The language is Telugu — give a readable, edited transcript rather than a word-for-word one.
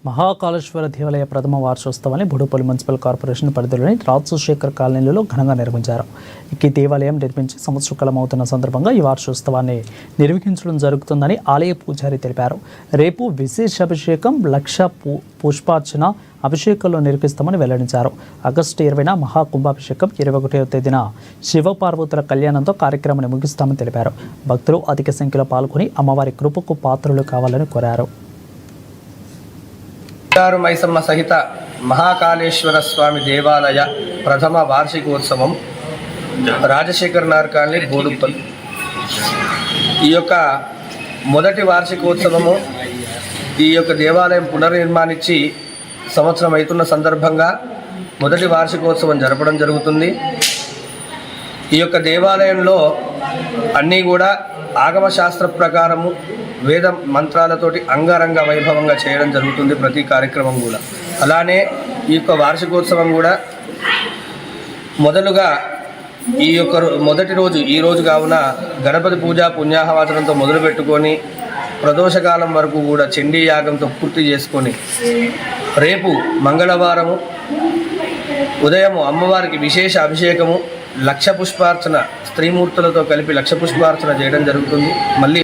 మహాకాళేశ్వర దేవాలయ ప్రథమ వార్షికోత్సవాన్ని బుడుపల్లి మున్సిపల్ కార్పొరేషన్ పరిధిలోని రాజశేఖర్ కాలనీలో ఘనంగా నిర్వహించారు. ఈ దేవాలయం నిర్మించి సంవత్సర కాలం అవుతున్న సందర్భంగా ఈ వార్షికోత్సవాన్ని నిర్వహించడం జరుగుతుందని ఆలయ పూజారి తెలిపారు. రేపు విశేష అభిషేకం, లక్ష పుష్పార్చన అభిషేకంలో నిర్వహిస్తామని వెల్లడించారు. ఆగస్టు 20న మహాకుంభాభిషేకం, 21వ తేదీన శివపార్వతుల కళ్యాణంతో కార్యక్రమాన్ని ముగిస్తామని తెలిపారు. భక్తులు అధిక సంఖ్యలో పాల్గొని అమ్మవారి కృపకు పాత్రలు కావాలని కోరారు. మైసమ్మ సహిత మహాకాళేశ్వర స్వామి దేవాలయ ప్రథమ వార్షికోత్సవం రాజశేఖర్ నగర్ కాలనీ బోడుప్పల్. ఈ యొక్క మొదటి వార్షికోత్సవము ఈ యొక్క దేవాలయం పునర్నిర్మాణించి సంవత్సరం అవుతున్న సందర్భంగా మొదటి వార్షికోత్సవం జరపడం జరుగుతుంది. ఈ యొక్క దేవాలయంలో అన్నీ కూడా ఆగమ శాస్త్ర ప్రకారము వేద మంత్రాలతోటి అంగరంగ వైభవంగా చేయడం జరుగుతుంది ప్రతి కార్యక్రమం కూడా. అలానే ఈ యొక్క వార్షికోత్సవం కూడా మొదలుగా ఈ యొక్క మొదటి రోజు ఈ రోజు కావున గణపతి పూజ పుణ్యాహవాచనంతో మొదలు పెట్టుకొని ప్రదోషకాలం వరకు కూడా చండీ యాగంతో పూర్తి చేసుకొని రేపు మంగళవారము ఉదయము అమ్మవారికి విశేష అభిషేకము, లక్ష పుష్పార్చన, స్త్రీమూర్తులతో కలిపి లక్ష పుష్పార్చన చేయడం జరుగుతుంది. మళ్ళీ